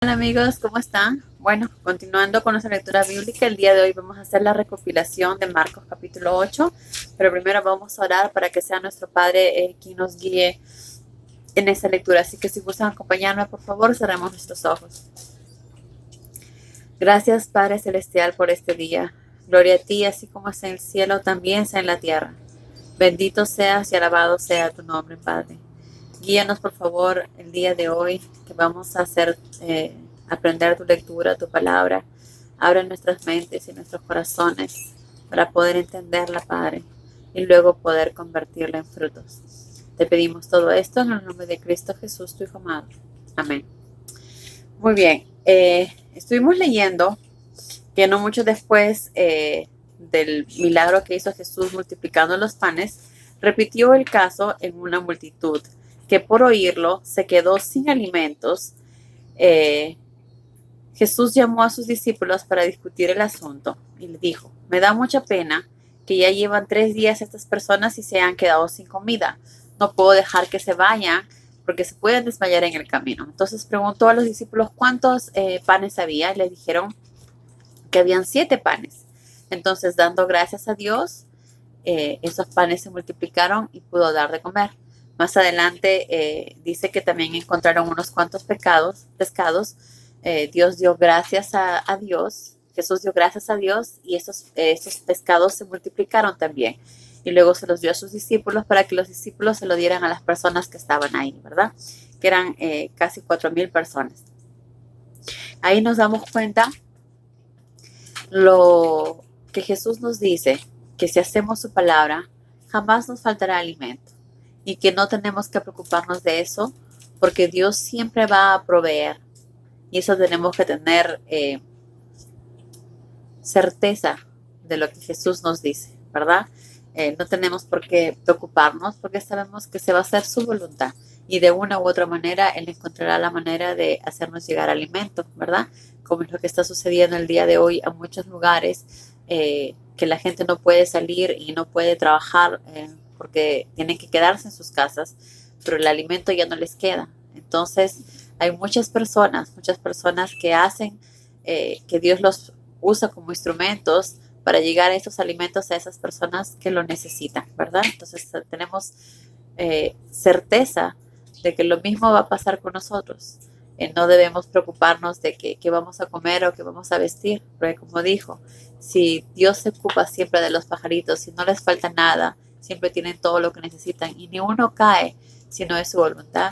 Hola amigos, ¿cómo están? Bueno, continuando con nuestra lectura bíblica, el día de hoy vamos a hacer la recopilación de Marcos capítulo 8, pero primero vamos a orar para que sea nuestro Padre quien nos guíe en esta lectura. Así que si gustan acompañarme, por favor, cerremos nuestros ojos. Gracias Padre Celestial por este día. Gloria a ti, así como es en el cielo, también sea en la tierra. Bendito seas y alabado sea tu nombre, Padre. Guíanos, por favor, el día de hoy que vamos a hacer, aprender tu lectura, tu palabra. Abre nuestras mentes y nuestros corazones para poder entenderla, Padre, y luego poder convertirla en frutos. Te pedimos todo esto en el nombre de Cristo Jesús, tu Hijo amado. Amén. Muy bien. Estuvimos leyendo que no mucho después del milagro que hizo Jesús multiplicando los panes, repitió el caso en una multitud que por oírlo se quedó sin alimentos. eh, Jesús llamó a sus discípulos para discutir el asunto y le dijo: me da mucha pena que ya llevan 3 días estas personas y se han quedado sin comida. No puedo dejar que se vayan porque se pueden desmayar en el camino. Entonces preguntó a los discípulos cuántos panes había y les dijeron que habían 7 panes. Entonces, dando gracias a Dios, esos panes se multiplicaron y pudo dar de comer. Más adelante dice que también encontraron unos cuantos pescados. Dios dio gracias a Dios, Jesús dio gracias a Dios y esos pescados se multiplicaron también. Y luego se los dio a sus discípulos para que los discípulos se lo dieran a las personas que estaban ahí, ¿verdad? Que eran casi 4,000 personas. Ahí nos damos cuenta lo que Jesús nos dice, que si hacemos su palabra, jamás nos faltará alimento y que no tenemos que preocuparnos de eso porque Dios siempre va a proveer. Y eso tenemos que tener certeza de lo que Jesús nos dice, ¿verdad? No tenemos por qué preocuparnos porque sabemos que se va a hacer su voluntad y de una u otra manera Él encontrará la manera de hacernos llegar alimento, ¿verdad? Como es lo que está sucediendo el día de hoy a muchos lugares, que la gente no puede salir y no puede trabajar porque tienen que quedarse en sus casas, pero el alimento ya no les queda. Entonces hay muchas personas que hacen que Dios los usa como instrumentos para llegar a esos alimentos a esas personas que lo necesitan, ¿verdad? Entonces tenemos certeza de que lo mismo va a pasar con nosotros. No debemos preocuparnos de qué vamos a comer o qué vamos a vestir, porque como dijo, si Dios se ocupa siempre de los pajaritos, si no les falta nada, siempre tienen todo lo que necesitan y ni uno cae si no es su voluntad,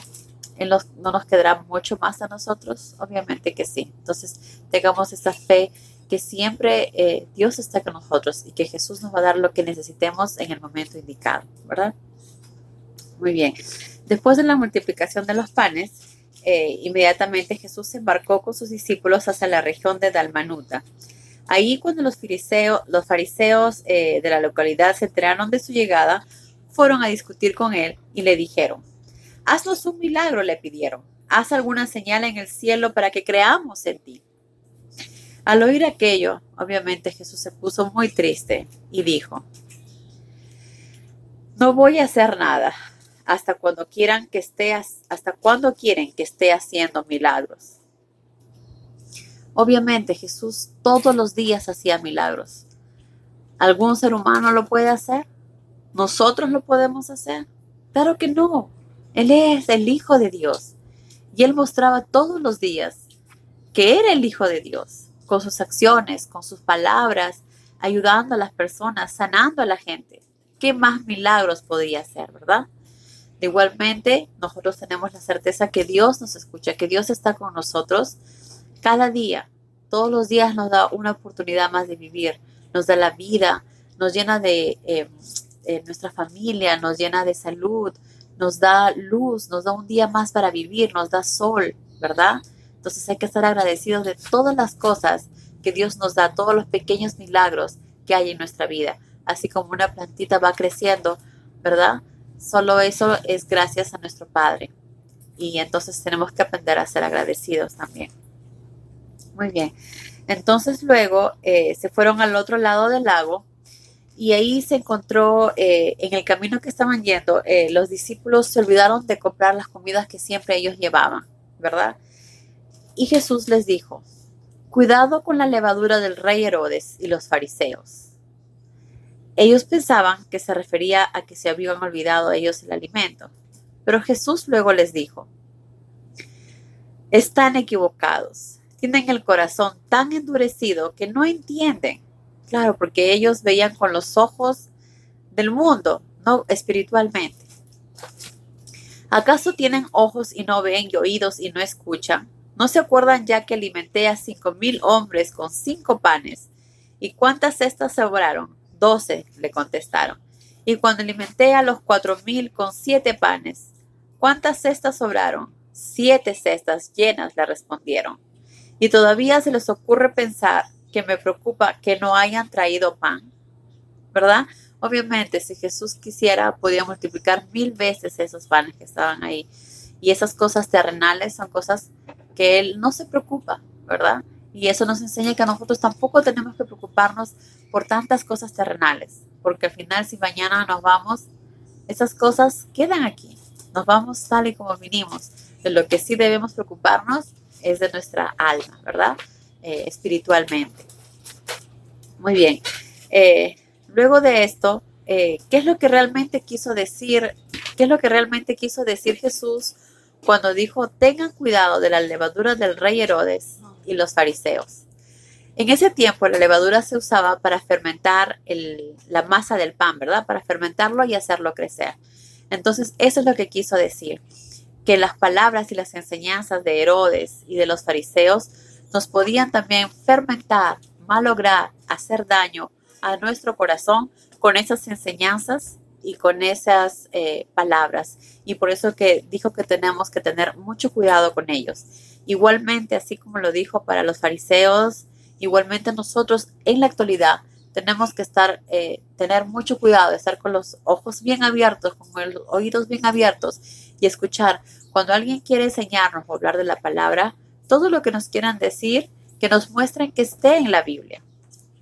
no nos quedará mucho más a nosotros, obviamente que sí. Entonces tengamos esa fe que siempre Dios está con nosotros y que Jesús nos va a dar lo que necesitemos en el momento indicado, ¿verdad? Muy bien. Después de la multiplicación de los panes, inmediatamente Jesús se embarcó con sus discípulos hacia la región de Dalmanuta. Ahí cuando los fariseos de la localidad se enteraron de su llegada, fueron a discutir con él y le dijeron: haznos un milagro, le pidieron. Haz alguna señal en el cielo para que creamos en ti. Al oír aquello, obviamente Jesús se puso muy triste y dijo: no voy a hacer nada hasta cuando quieren que esté haciendo milagros. Obviamente Jesús todos los días hacía milagros. ¿Algún ser humano lo puede hacer? ¿Nosotros lo podemos hacer? Claro que no. Él es el Hijo de Dios. Y Él mostraba todos los días que era el Hijo de Dios, con sus acciones, con sus palabras, ayudando a las personas, sanando a la gente. ¿Qué más milagros podría hacer, verdad? Igualmente, nosotros tenemos la certeza que Dios nos escucha, que Dios está con nosotros cada día. Todos los días nos da una oportunidad más de vivir, nos da la vida, nos llena de nuestra familia, nos llena de salud, nos da luz, nos da un día más para vivir, nos da sol, ¿verdad? Entonces hay que estar agradecidos de todas las cosas que Dios nos da, todos los pequeños milagros que hay en nuestra vida. Así como una plantita va creciendo, ¿verdad? Solo eso es gracias a nuestro Padre. Y entonces tenemos que aprender a ser agradecidos también. Muy bien. Entonces luego se fueron al otro lado del lago y ahí se encontró, en el camino que estaban yendo, los discípulos se olvidaron de comprar las comidas que siempre ellos llevaban, ¿verdad? Y Jesús les dijo: cuidado con la levadura del rey Herodes y los fariseos. Ellos pensaban que se refería a que se habían olvidado ellos el alimento. Pero Jesús luego les dijo: están equivocados. Tienen el corazón tan endurecido que no entienden. Claro, porque ellos veían con los ojos del mundo, no espiritualmente. ¿Acaso tienen ojos y no ven, y oídos y no escuchan? ¿No se acuerdan ya que alimenté a 5,000 hombres con 5 panes? ¿Y cuántas cestas sobraron? 12, le contestaron. Y cuando alimenté a los 4,000 con 7 panes, ¿cuántas cestas sobraron? 7 cestas llenas, le respondieron. Y todavía se les ocurre pensar que me preocupa que no hayan traído pan, ¿verdad? Obviamente, si Jesús quisiera, podía multiplicar 1,000 veces esos panes que estaban ahí. Y esas cosas terrenales son cosas que Él no se preocupa, ¿verdad? Y eso nos enseña que nosotros tampoco tenemos que preocuparnos por tantas cosas terrenales, porque al final, si mañana nos vamos, esas cosas quedan aquí. Nos vamos tal y como vinimos. De lo que sí debemos preocuparnos es de nuestra alma, ¿verdad? Espiritualmente. Muy bien. Luego de esto, ¿qué es lo que realmente quiso decir? ¿Qué es lo que realmente quiso decir Jesús cuando dijo: tengan cuidado de la levadura del rey Herodes y los fariseos? En ese tiempo la levadura se usaba para fermentar la masa del pan, ¿verdad? Para fermentarlo y hacerlo crecer. Entonces, eso es lo que quiso decir, que las palabras y las enseñanzas de Herodes y de los fariseos nos podían también fermentar, malograr, hacer daño a nuestro corazón con esas enseñanzas y con esas palabras. Y por eso que dijo que tenemos que tener mucho cuidado con ellos. Igualmente, así como lo dijo para los fariseos, igualmente nosotros en la actualidad tenemos que tener mucho cuidado, de estar con los ojos bien abiertos, con los oídos bien abiertos y escuchar. Cuando alguien quiere enseñarnos o hablar de la palabra, todo lo que nos quieran decir, que nos muestren que esté en la Biblia,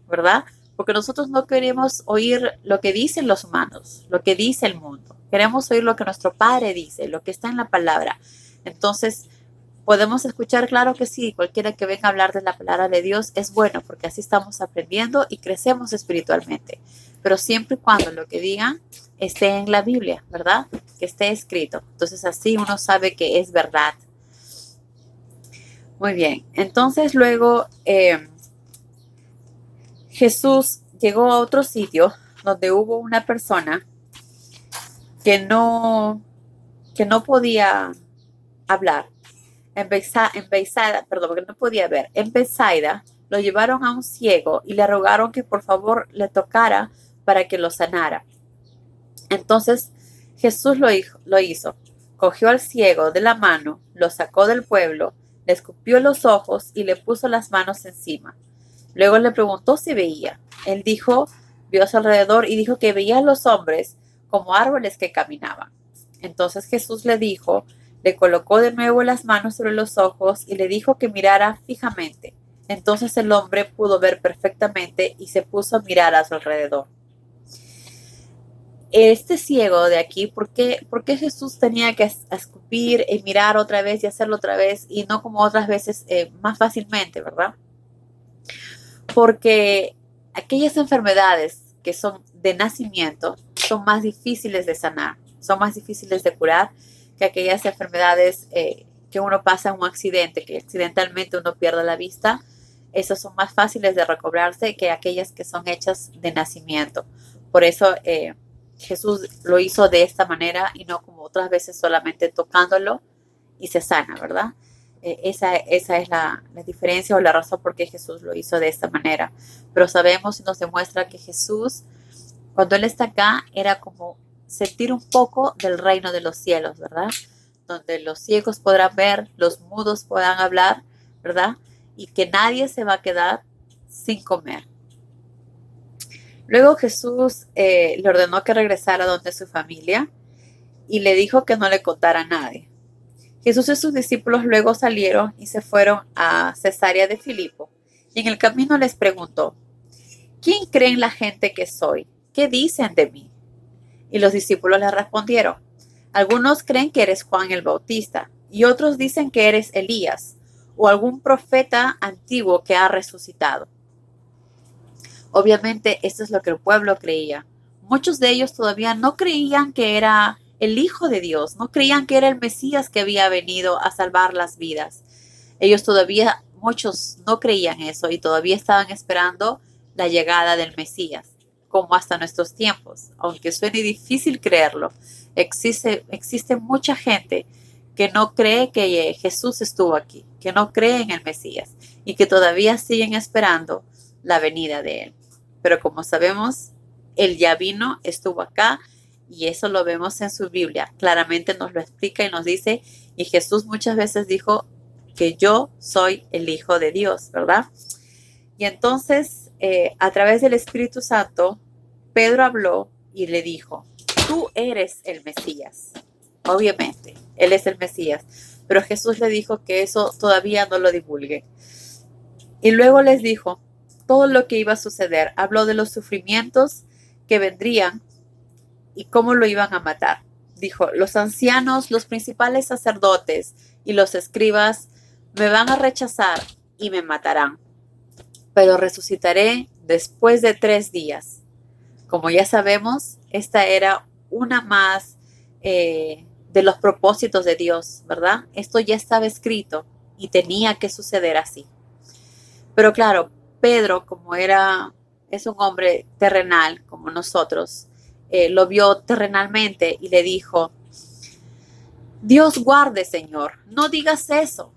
¿verdad? Porque nosotros no queremos oír lo que dicen los humanos, lo que dice el mundo. Queremos oír lo que nuestro Padre dice, lo que está en la palabra. Entonces, podemos escuchar, claro que sí, cualquiera que venga a hablar de la palabra de Dios es bueno, porque así estamos aprendiendo y crecemos espiritualmente. Pero siempre y cuando lo que digan esté en la Biblia, ¿verdad? Que esté escrito. Entonces así uno sabe que es verdad. Muy bien, entonces luego Jesús llegó a otro sitio donde hubo una persona que no podía hablar. En Bethsaida, perdón, porque no podía ver. En Bethsaida lo llevaron a un ciego y le rogaron que por favor le tocara para que lo sanara. Entonces Jesús lo hizo. Cogió al ciego de la mano, lo sacó del pueblo, le escupió los ojos y le puso las manos encima. Luego le preguntó si veía. Él vio a su alrededor y dijo que veía a los hombres como árboles que caminaban. Entonces Jesús le colocó de nuevo las manos sobre los ojos y le dijo que mirara fijamente. Entonces el hombre pudo ver perfectamente y se puso a mirar a su alrededor. Este ciego de aquí, ¿por qué Jesús tenía que escupir y mirar otra vez y hacerlo otra vez y no como otras veces más fácilmente, ¿verdad? Porque aquellas enfermedades que son de nacimiento son más difíciles de sanar, son más difíciles de curar que aquellas enfermedades que uno pasa en un accidente, que accidentalmente uno pierde la vista. Esas son más fáciles de recobrarse que aquellas que son hechas de nacimiento. Por eso Jesús lo hizo de esta manera y no como otras veces solamente tocándolo y se sana, ¿verdad? Esa es la diferencia o la razón por qué Jesús lo hizo de esta manera. Pero sabemos y nos demuestra que Jesús, cuando Él está acá, era como sentir un poco del reino de los cielos, ¿verdad? Donde los ciegos podrán ver, los mudos podrán hablar, ¿verdad? Y que nadie se va a quedar sin comer. Luego Jesús le ordenó que regresara donde su familia y le dijo que no le contara a nadie. Jesús y sus discípulos luego salieron y se fueron a Cesarea de Filipo. Y en el camino les preguntó: ¿quién creen la gente que soy? ¿Qué dicen de mí? Y los discípulos le respondieron: algunos creen que eres Juan el Bautista, y otros dicen que eres Elías, o algún profeta antiguo que ha resucitado. Obviamente, esto es lo que el pueblo creía. Muchos de ellos todavía no creían que era el Hijo de Dios, no creían que era el Mesías que había venido a salvar las vidas. Ellos todavía, muchos no creían eso y todavía estaban esperando la llegada del Mesías, como hasta nuestros tiempos. Aunque suene difícil creerlo, existe mucha gente que no cree que Jesús estuvo aquí, que no cree en el Mesías y que todavía siguen esperando la venida de Él. Pero como sabemos, Él ya vino, estuvo acá y eso lo vemos en su Biblia. Claramente nos lo explica y nos dice, y Jesús muchas veces dijo que yo soy el Hijo de Dios, ¿verdad? Y entonces, a través del Espíritu Santo, Pedro habló y le dijo, tú eres el Mesías. Obviamente, Él es el Mesías, pero Jesús le dijo que eso todavía no lo divulgue. Y luego les dijo todo lo que iba a suceder. Habló de los sufrimientos que vendrían y cómo lo iban a matar. Dijo, los ancianos, los principales sacerdotes y los escribas me van a rechazar y me matarán, pero resucitaré después de 3 días. Como ya sabemos, esta era una más de los propósitos de Dios, ¿verdad? Esto ya estaba escrito y tenía que suceder así. Pero claro, Pedro, como es un hombre terrenal como nosotros, lo vio terrenalmente y le dijo, Dios guarde, Señor, no digas eso.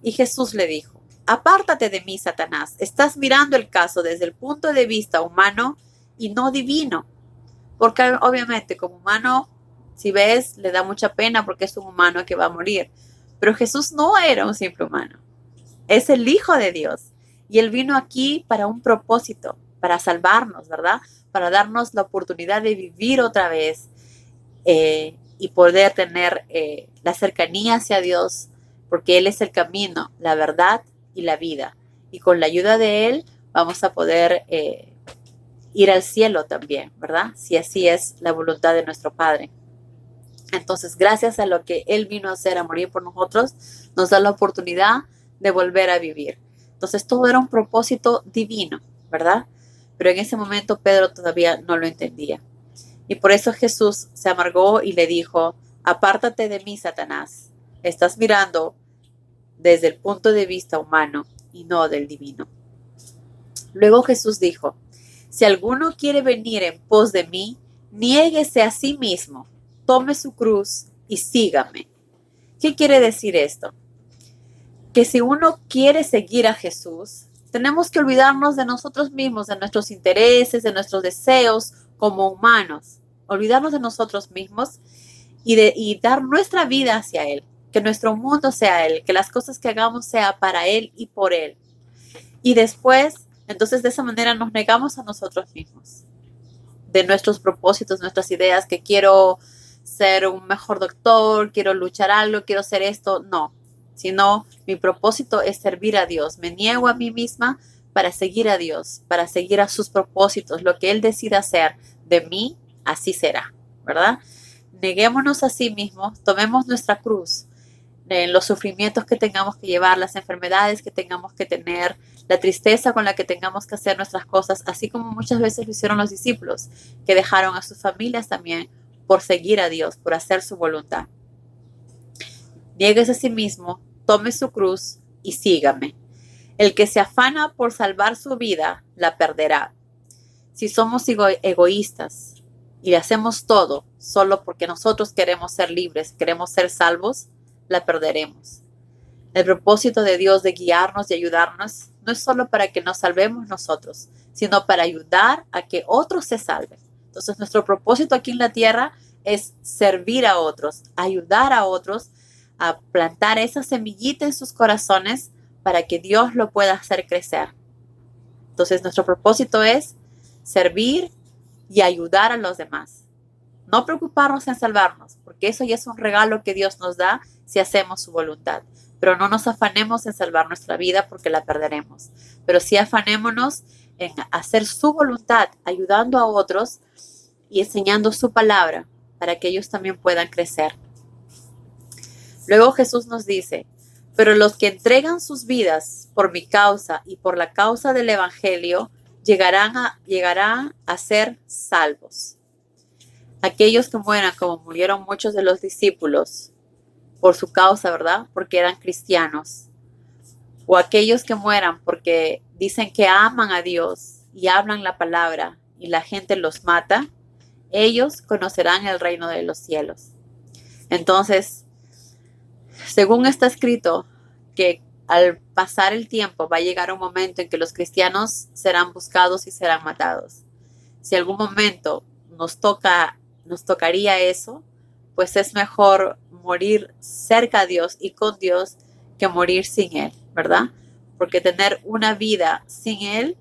Y Jesús le dijo, apártate de mí, Satanás, estás mirando el caso desde el punto de vista humano y no divino. Porque obviamente como humano, si ves, le da mucha pena porque es un humano que va a morir. Pero Jesús no era un simple humano, es el Hijo de Dios. Y Él vino aquí para un propósito, para salvarnos, ¿verdad? Para darnos la oportunidad de vivir otra vez y poder tener la cercanía hacia Dios, porque Él es el camino, la verdad y la vida. Y con la ayuda de Él vamos a poder ir al cielo también, ¿verdad? Si así es la voluntad de nuestro Padre. Entonces, gracias a lo que Él vino a hacer, a morir por nosotros, nos da la oportunidad de volver a vivir. Entonces, todo era un propósito divino, ¿verdad? Pero en ese momento Pedro todavía no lo entendía. Y por eso Jesús se amargó y le dijo, apártate de mí, Satanás. Estás mirando desde el punto de vista humano y no del divino. Luego Jesús dijo, si alguno quiere venir en pos de mí, niéguese a sí mismo, tome su cruz y sígame. ¿Qué quiere decir esto? Que si uno quiere seguir a Jesús, tenemos que olvidarnos de nosotros mismos, de nuestros intereses, de nuestros deseos como humanos. Olvidarnos de nosotros mismos y dar nuestra vida hacia Él. Que nuestro mundo sea Él, que las cosas que hagamos sea para Él y por Él. Y después, entonces de esa manera nos negamos a nosotros mismos, de nuestros propósitos, nuestras ideas, que quiero ser un mejor doctor, quiero luchar algo, quiero hacer esto. No, sino mi propósito es servir a Dios. Me niego a mí misma para seguir a Dios, para seguir a sus propósitos. Lo que Él decida hacer de mí, así será, ¿verdad? Neguémonos a sí mismos, tomemos nuestra cruz, los sufrimientos que tengamos que llevar, las enfermedades que tengamos que tener, la tristeza con la que tengamos que hacer nuestras cosas, así como muchas veces lo hicieron los discípulos, que dejaron a sus familias también por seguir a Dios, por hacer su voluntad. Niéguese a sí mismo, tome su cruz y sígame. El que se afana por salvar su vida, la perderá. Si somos egoístas y hacemos todo solo porque nosotros queremos ser libres, queremos ser salvos, la perderemos. El propósito de Dios de guiarnos y ayudarnos no es solo para que nos salvemos nosotros, sino para ayudar a que otros se salven. Entonces, nuestro propósito aquí en la tierra es servir a otros, ayudar a otros a plantar esa semillita en sus corazones para que Dios lo pueda hacer crecer. Entonces, nuestro propósito es servir y ayudar a los demás. No preocuparnos en salvarnos, porque eso ya es un regalo que Dios nos da si hacemos su voluntad. Pero no nos afanemos en salvar nuestra vida porque la perderemos. Pero sí afanémonos en hacer su voluntad, ayudando a otros y enseñando su palabra para que ellos también puedan crecer. Luego Jesús nos dice, Pero los que entregan sus vidas por mi causa y por la causa del Evangelio llegarán a ser salvos. Aquellos que mueran como murieron muchos de los discípulos por su causa, ¿verdad? Porque eran cristianos. O aquellos que mueran porque dicen que aman a Dios y hablan la palabra y la gente los mata, ellos conocerán el reino de los cielos. Entonces, según está escrito, que al pasar el tiempo va a llegar un momento en que los cristianos serán buscados y serán matados. Si algún momento nos tocaría eso, pues es mejor morir cerca a Dios y con Dios que morir sin Él, ¿verdad? Porque tener una vida sin Él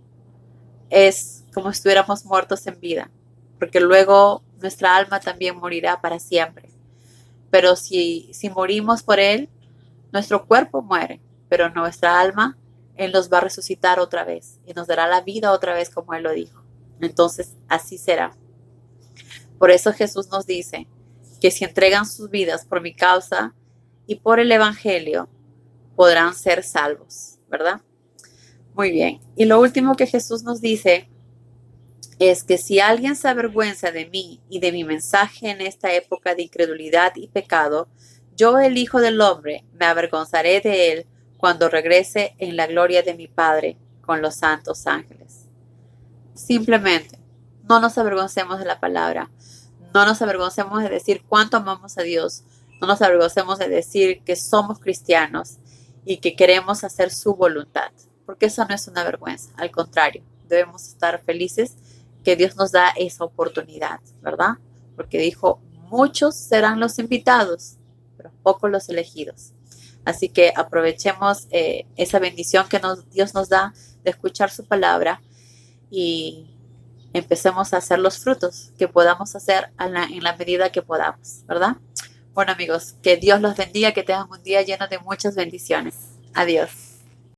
es como si estuviéramos muertos en vida, porque luego nuestra alma también morirá para siempre. Pero si morimos por Él, nuestro cuerpo muere, pero nuestra alma, Él nos va a resucitar otra vez y nos dará la vida otra vez como Él lo dijo. Entonces, así será. Por eso Jesús nos dice que si entregan sus vidas por mi causa y por el Evangelio, podrán ser salvos, ¿verdad? Muy bien. Y lo último que Jesús nos dice es que si alguien se avergüenza de mí y de mi mensaje en esta época de incredulidad y pecado, yo, el Hijo del Hombre, me avergonzaré de él cuando regrese en la gloria de mi Padre con los santos ángeles. Simplemente, no nos avergoncemos de la palabra, no nos avergoncemos de decir cuánto amamos a Dios, no nos avergoncemos de decir que somos cristianos y que queremos hacer su voluntad, porque eso no es una vergüenza, al contrario, debemos estar felices que Dios nos da esa oportunidad, ¿verdad? Porque dijo, muchos serán los invitados, pero pocos los elegidos. Así que aprovechemos esa bendición que Dios nos da de escuchar su palabra y empecemos a hacer los frutos que podamos hacer en la medida que podamos, ¿verdad? Bueno, amigos, que Dios los bendiga, que tengan un día lleno de muchas bendiciones. Adiós.